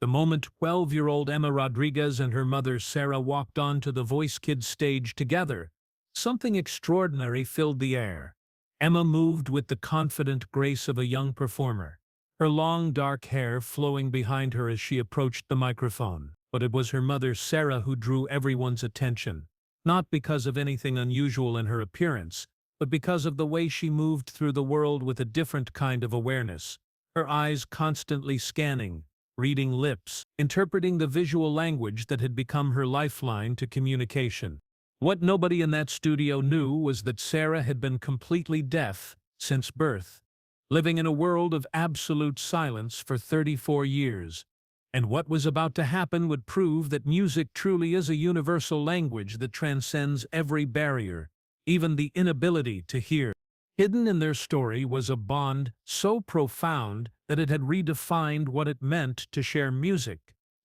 The moment 12-year-old Emma Rodriguez and her mother Sarah walked onto the Voice Kids stage together, something extraordinary filled the air. Emma moved with the confident grace of a young performer, her long dark hair flowing behind her as she approached the microphone. But it was her mother Sarah who drew everyone's attention, not because of anything unusual in her appearance, but because of the way she moved through the world with a different kind of awareness, her eyes constantly scanning, reading lips, interpreting the visual language that had become her lifeline to communication. What nobody in that studio knew was that Sarah had been completely deaf since birth, living in a world of absolute silence for 34 years. And what was about to happen would prove that music truly is a universal language that transcends every barrier, even the inability to hear. Hidden in their story was a bond so profound that it had redefined what it meant to share music,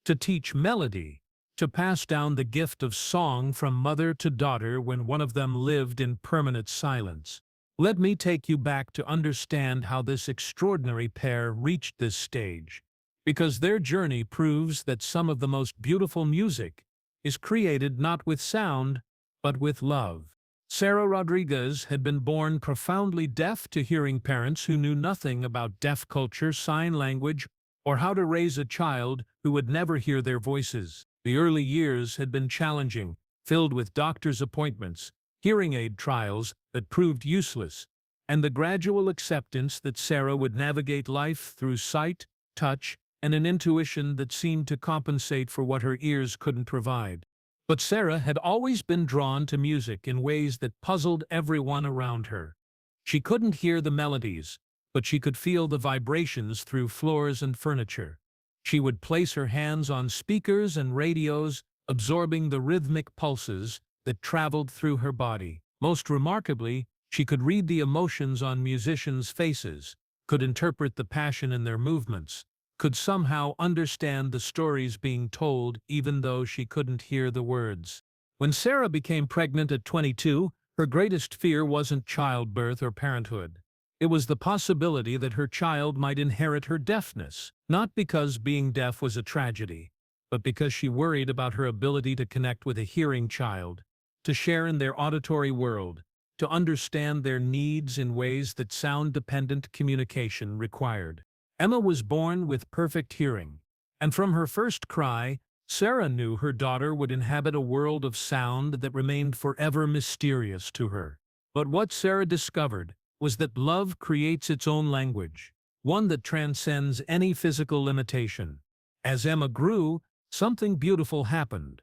to teach melody, to pass down the gift of song from mother to daughter when one of them lived in permanent silence. Let me take you back to understand how this extraordinary pair reached this stage, because their journey proves that some of the most beautiful music is created not with sound, but with love. Sarah Rodriguez had been born profoundly deaf to hearing parents who knew nothing about deaf culture, sign language, or how to raise a child who would never hear their voices. The early years had been challenging, filled with doctor's appointments, hearing aid trials that proved useless, and the gradual acceptance that Sarah would navigate life through sight, touch, and an intuition that seemed to compensate for what her ears couldn't provide. But Sarah had always been drawn to music in ways that puzzled everyone around her. She couldn't hear the melodies, but she could feel the vibrations through floors and furniture. She would place her hands on speakers and radios, absorbing the rhythmic pulses that traveled through her body. Most remarkably, she could read the emotions on musicians' faces, could interpret the passion in their movements, could somehow understand the stories being told even though she couldn't hear the words. When Sarah became pregnant at 22, her greatest fear wasn't childbirth or parenthood. It was the possibility that her child might inherit her deafness, not because being deaf was a tragedy, but because she worried about her ability to connect with a hearing child, to share in their auditory world, to understand their needs in ways that sound-dependent communication required. Emma was born with perfect hearing, and from her first cry, Sarah knew her daughter would inhabit a world of sound that remained forever mysterious to her. But what Sarah discovered was that love creates its own language, one that transcends any physical limitation. As Emma grew, something beautiful happened.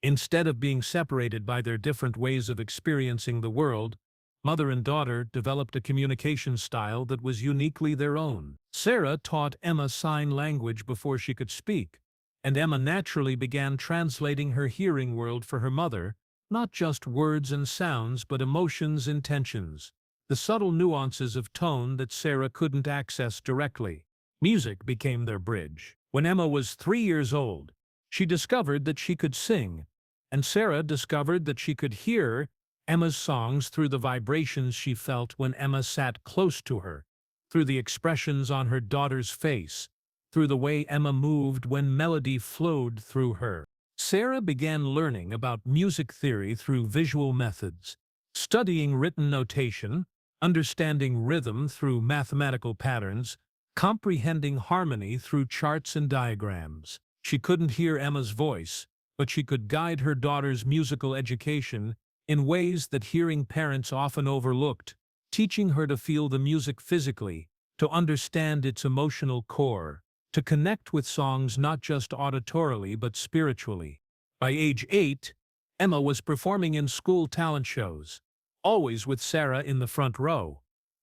Instead of being separated by their different ways of experiencing the world, mother and daughter developed a communication style that was uniquely their own. Sarah taught Emma sign language before she could speak, and Emma naturally began translating her hearing world for her mother, not just words and sounds but emotions, intentions, the subtle nuances of tone that Sarah couldn't access directly. Music became their bridge. When Emma was 3 years old, she discovered that she could sing, and Sarah discovered that she could hear Emma's songs through the vibrations she felt when Emma sat close to her, through the expressions on her daughter's face, through the way Emma moved when melody flowed through her. Sarah began learning about music theory through visual methods, studying written notation, understanding rhythm through mathematical patterns, comprehending harmony through charts and diagrams. She couldn't hear Emma's voice, but she could guide her daughter's musical education in ways that hearing parents often overlooked, teaching her to feel the music physically, to understand its emotional core, to connect with songs not just auditorily but spiritually. By age 8, Emma was performing in school talent shows, always with Sarah in the front row,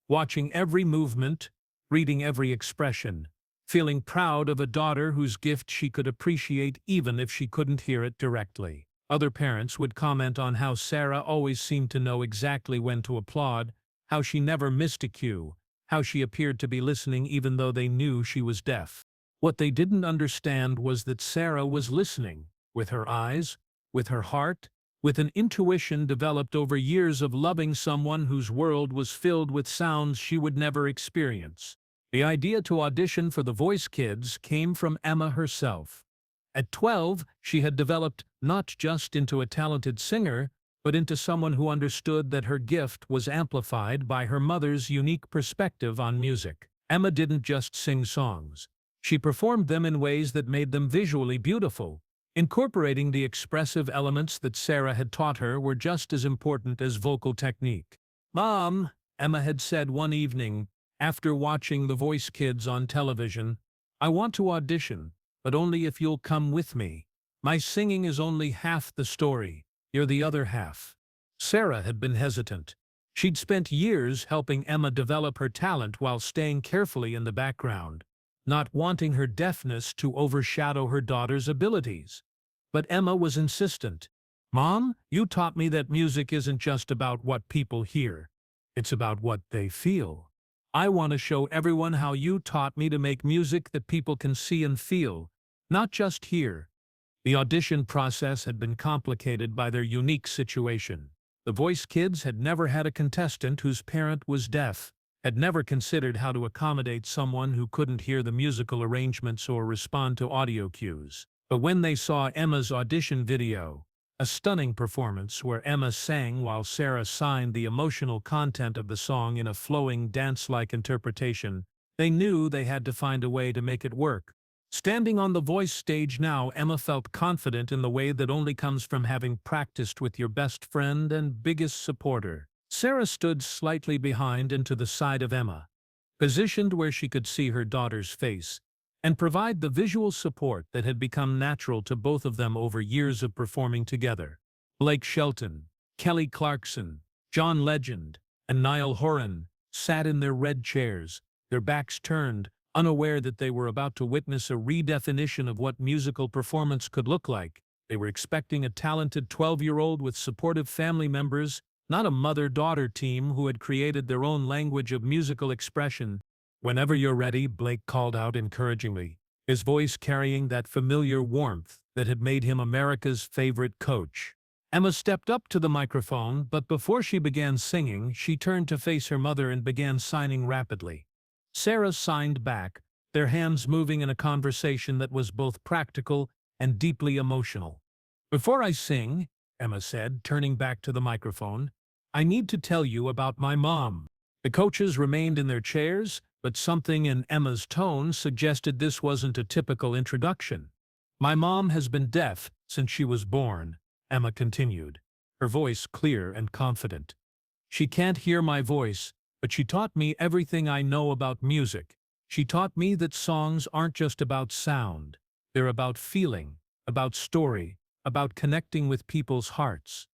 watching every movement, reading every expression, feeling proud of a daughter whose gift she could appreciate even if she couldn't hear it directly. Other parents would comment on how Sarah always seemed to know exactly when to applaud, how she never missed a cue, how she appeared to be listening even though they knew she was deaf. What they didn't understand was that Sarah was listening, with her eyes, with her heart, with an intuition developed over years of loving someone whose world was filled with sounds she would never experience. The idea to audition for The Voice Kids came from Emma herself. At 12, she had developed not just into a talented singer, but into someone who understood that her gift was amplified by her mother's unique perspective on music. Emma didn't just sing songs. She performed them in ways that made them visually beautiful. Incorporating the expressive elements that Sarah had taught her were just as important as vocal technique. "Mom," Emma had said one evening, after watching The Voice Kids on television, "I want to audition, but only if you'll come with me. My singing is only half the story. You're the other half." Sarah had been hesitant. She'd spent years helping Emma develop her talent while staying carefully in the background, not wanting her deafness to overshadow her daughter's abilities. But Emma was insistent. "Mom, you taught me that music isn't just about what people hear. It's about what they feel. I want to show everyone how you taught me to make music that people can see and feel, not just hear." The audition process had been complicated by their unique situation. The Voice Kids had never had a contestant whose parent was deaf, had never considered how to accommodate someone who couldn't hear the musical arrangements or respond to audio cues. But when they saw Emma's audition video, a stunning performance where Emma sang while Sarah signed the emotional content of the song in a flowing dance-like interpretation, they knew they had to find a way to make it work. Standing on the Voice stage now, Emma felt confident in the way that only comes from having practiced with your best friend and biggest supporter. Sarah stood slightly behind and to the side of Emma, positioned where she could see her daughter's face, and provide the visual support that had become natural to both of them over years of performing together. Blake Shelton, Kelly Clarkson, John Legend, and Niall Horan sat in their red chairs, their backs turned, unaware that they were about to witness a redefinition of what musical performance could look like. They were expecting a talented 12-year-old with supportive family members, not a mother-daughter team who had created their own language of musical expression. "Whenever you're ready," Blake called out encouragingly, his voice carrying that familiar warmth that had made him America's favorite coach. Emma stepped up to the microphone, but before she began singing, she turned to face her mother and began signing rapidly. Sarah signed back, their hands moving in a conversation that was both practical and deeply emotional. "Before I sing," Emma said, turning back to the microphone, "I need to tell you about my mom." The coaches remained in their chairs, but something in Emma's tone suggested this wasn't a typical introduction. "My mom has been deaf since she was born," Emma continued, her voice clear and confident. "She can't hear my voice, but she taught me everything I know about music. She taught me that songs aren't just about sound. They're about feeling, about story, about connecting with people's hearts."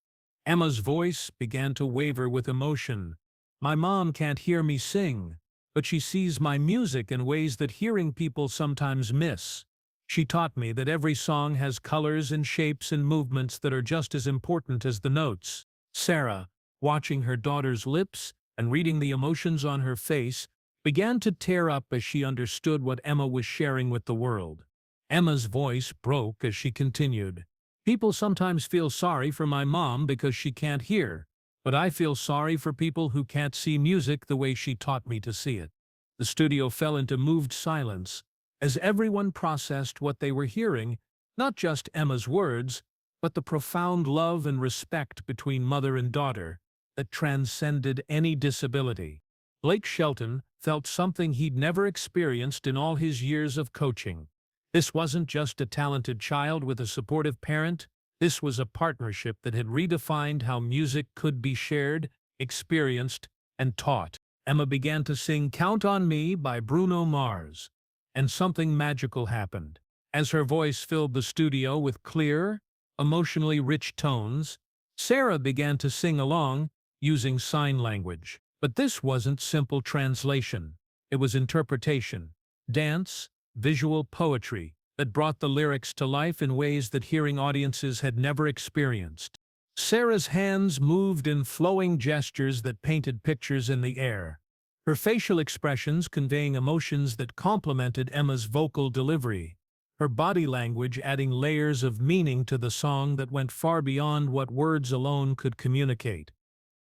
Emma's voice began to waver with emotion. "My mom can't hear me sing, but she sees my music in ways that hearing people sometimes miss. She taught me that every song has colors and shapes and movements that are just as important as the notes." Sarah, watching her daughter's lips and reading the emotions on her face, began to tear up as she understood what Emma was sharing with the world. Emma's voice broke as she continued, "People sometimes feel sorry for my mom because she can't hear, but I feel sorry for people who can't see music the way she taught me to see it." The studio fell into moved silence as everyone processed what they were hearing, not just Emma's words, but the profound love and respect between mother and daughter that transcended any disability. Blake Shelton felt something he'd never experienced in all his years of coaching. This wasn't just a talented child with a supportive parent. This was a partnership that had redefined how music could be shared, experienced, and taught. Emma began to sing "Count on Me" by Bruno Mars, and something magical happened. As her voice filled the studio with clear, emotionally rich tones, Sarah began to sing along, using sign language. But this wasn't simple translation. It was interpretation, dance, visual poetry that brought the lyrics to life in ways that hearing audiences had never experienced. Sarah's hands moved in flowing gestures that painted pictures in the air, her facial expressions conveying emotions that complemented Emma's vocal delivery, her body language adding layers of meaning to the song that went far beyond what words alone could communicate.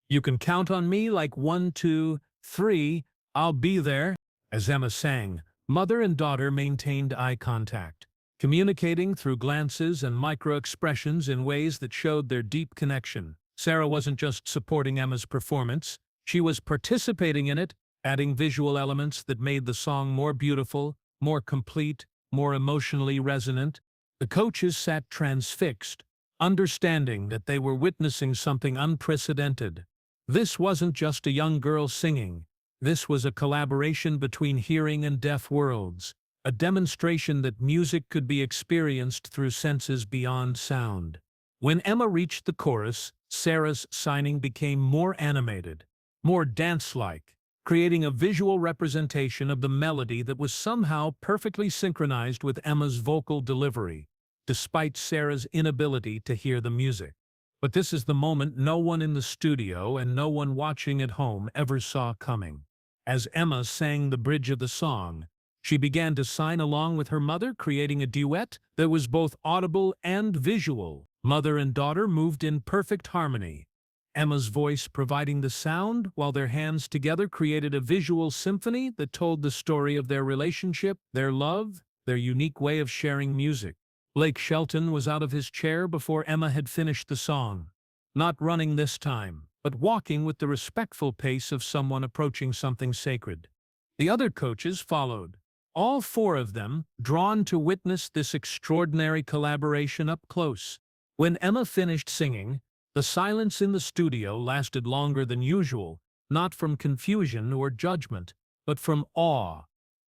"You can count on me like 1, 2, 3, I'll be there," As Emma sang, mother and daughter maintained eye contact, communicating through glances and micro-expressions in ways that showed their deep connection. Sarah wasn't just supporting Emma's performance, she was participating in it, adding visual elements that made the song more beautiful, more complete, more emotionally resonant. The coaches sat transfixed, understanding that they were witnessing something unprecedented. This wasn't just a young girl singing. This was a collaboration between hearing and deaf worlds, a demonstration that music could be experienced through senses beyond sound. When Emma reached the chorus, Sarah's signing became more animated, more dance-like, creating a visual representation of the melody that was somehow perfectly synchronized with Emma's vocal delivery, despite Sarah's inability to hear the music. But this is the moment no one in the studio and no one watching at home ever saw coming. As Emma sang the bridge of the song, she began to sign along with her mother, creating a duet that was both audible and visual. Mother and daughter moved in perfect harmony, Emma's voice providing the sound, while their hands together created a visual symphony that told the story of their relationship, their love, their unique way of sharing music. Blake Shelton was out of his chair before Emma had finished the song. Not running this time, but walking with the respectful pace of someone approaching something sacred. The other coaches followed, all four of them drawn to witness this extraordinary collaboration up close. When Emma finished singing, the silence in the studio lasted longer than usual, not from confusion or judgment, but from awe.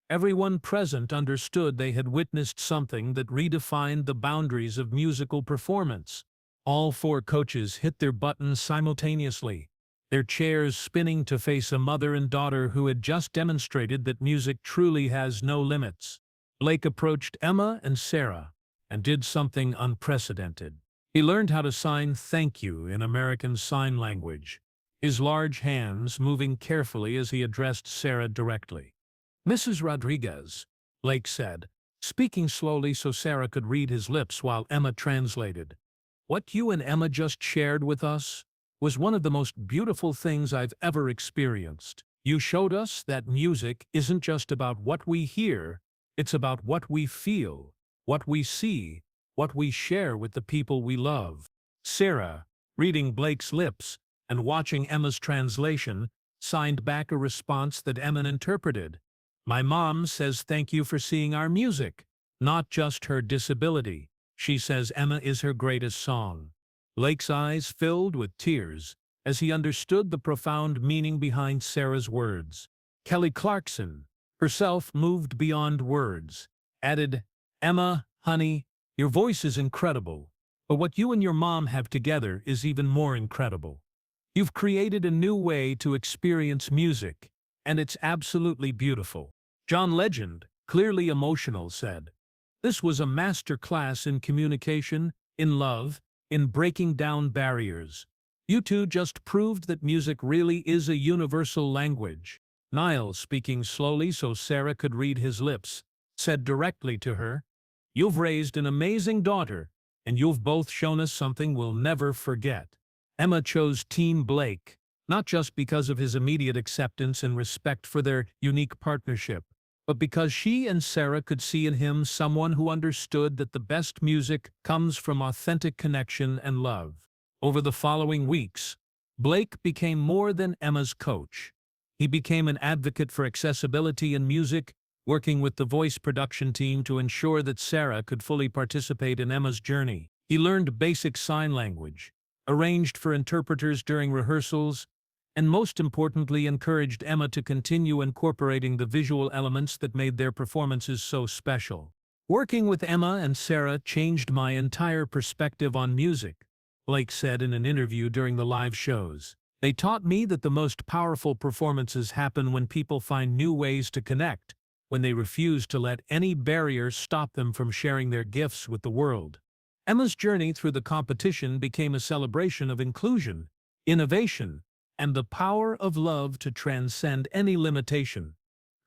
Everyone present understood they had witnessed something that redefined the boundaries of musical performance. All four coaches hit their buttons simultaneously, their chairs spinning to face a mother and daughter who had just demonstrated that music truly has no limits. Blake approached Emma and Sarah and did something unprecedented. He learned how to sign "thank you" in American Sign Language, his large hands moving carefully as he addressed Sarah directly. "Mrs. Rodriguez," Blake said, speaking slowly so Sarah could read his lips while Emma translated. "What you and Emma just shared with us was one of the most beautiful things I've ever experienced. You showed us that music isn't just about what we hear, it's about what we feel, what we see, what we share with the people we love." Sarah, reading Blake's lips and watching Emma's translation, signed back a response that Emma interpreted. "My mom says thank you for seeing our music, not just her disability. She says Emma is her greatest song." Blake's eyes filled with tears as he understood the profound meaning behind Sarah's words. Kelly Clarkson, herself moved beyond words, added, "Emma, honey, your voice is incredible, but what you and your mom have together is even more incredible. You've created a new way to experience music, and it's absolutely beautiful." John Legend, clearly emotional, said, "This was a master class in communication, in love, in breaking down barriers. You two just proved that music really is a universal language." Niall, speaking slowly so Sarah could read his lips, said directly to her, "You've raised an amazing daughter, and you've both shown us something we'll never forget." Emma chose Team Blake, not just because of his immediate acceptance and respect for their unique partnership, but because she and Sarah could see in him someone who understood that the best music comes from authentic connection and love. Over the following weeks, Blake became more than Emma's coach. He became an advocate for accessibility in music, working with the voice production team to ensure that Sarah could fully participate in Emma's journey. He learned basic sign language, arranged for interpreters during rehearsals, and most importantly encouraged Emma to continue incorporating the visual elements that made their performances so special. "Working with Emma and Sarah changed my entire perspective on music," Blake said in an interview during the live shows. "They taught me that the most powerful performances happen when people find new ways to connect, when they refuse to let any barrier stop them from sharing their gifts with the world." Emma's journey through the competition became a celebration of inclusion, innovation, and the power of love to transcend any limitation.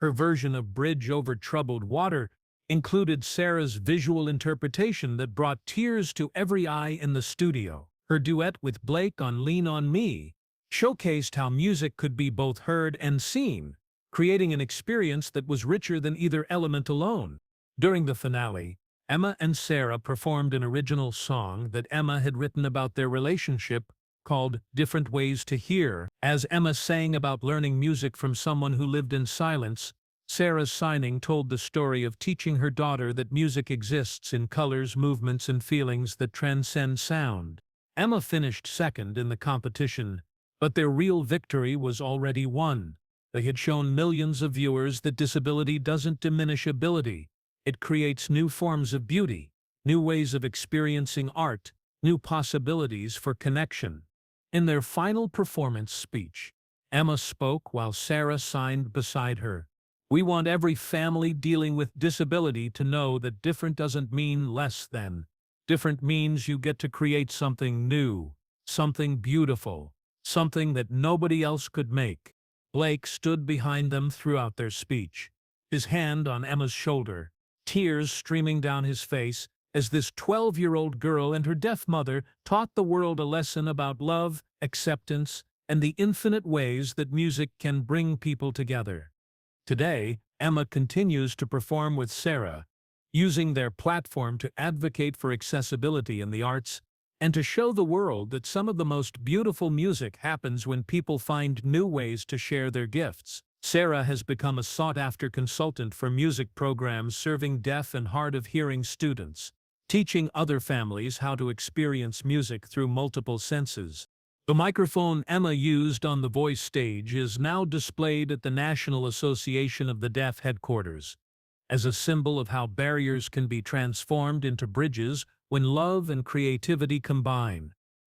Her version of "Bridge Over Troubled Water" included Sarah's visual interpretation that brought tears to every eye in the studio. Her duet with Blake on "Lean on Me" showcased how music could be both heard and seen, creating an experience that was richer than either element alone. During the finale, Emma and Sarah performed an original song that Emma had written about their relationship called Different Ways to Hear. As Emma sang about learning music from someone who lived in silence, Sarah's signing told the story of teaching her daughter that music exists in colors, movements, and feelings that transcend sound. Emma finished second in the competition, but their real victory was already won. They had shown millions of viewers that disability doesn't diminish ability. It creates new forms of beauty, new ways of experiencing art, new possibilities for connection. In their final performance speech, Emma spoke while Sarah signed beside her. We want every family dealing with disability to know that different doesn't mean less than. Different means you get to create something new, something beautiful, something that nobody else could make. Blake stood behind them throughout their speech, his hand on Emma's shoulder, tears streaming down his face as this 12-year-old girl and her deaf mother taught the world a lesson about love, acceptance, and the infinite ways that music can bring people together. Today, Emma continues to perform with Sarah, using their platform to advocate for accessibility in the arts and to show the world that some of the most beautiful music happens when people find new ways to share their gifts. Sarah has become a sought-after consultant for music programs serving deaf and hard-of-hearing students, teaching other families how to experience music through multiple senses. The microphone Emma used on the voice stage is now displayed at the National Association of the Deaf headquarters, as a symbol of how barriers can be transformed into bridges when love and creativity combine.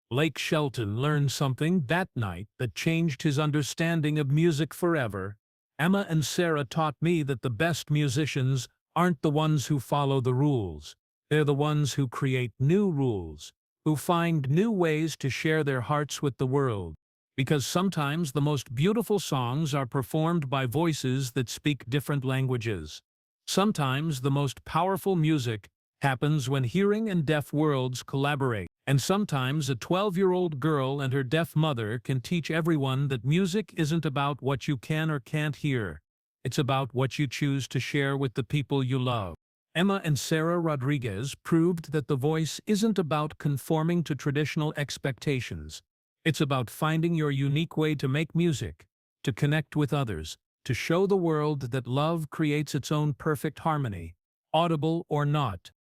Blake Shelton learned something that night that changed his understanding of music forever. Emma and Sarah taught me that the best musicians aren't the ones who follow the rules. They're the ones who create new rules, who find new ways to share their hearts with the world. Because sometimes the most beautiful songs are performed by voices that speak different languages. Sometimes the most powerful music happens when hearing and deaf worlds collaborate. And sometimes a 12-year-old girl and her deaf mother can teach everyone that music isn't about what you can or can't hear. It's about what you choose to share with the people you love. Emma and Sarah Rodriguez proved that the voice isn't about conforming to traditional expectations. It's about finding your unique way to make music, to connect with others, to show the world that love creates its own perfect harmony, audible or not.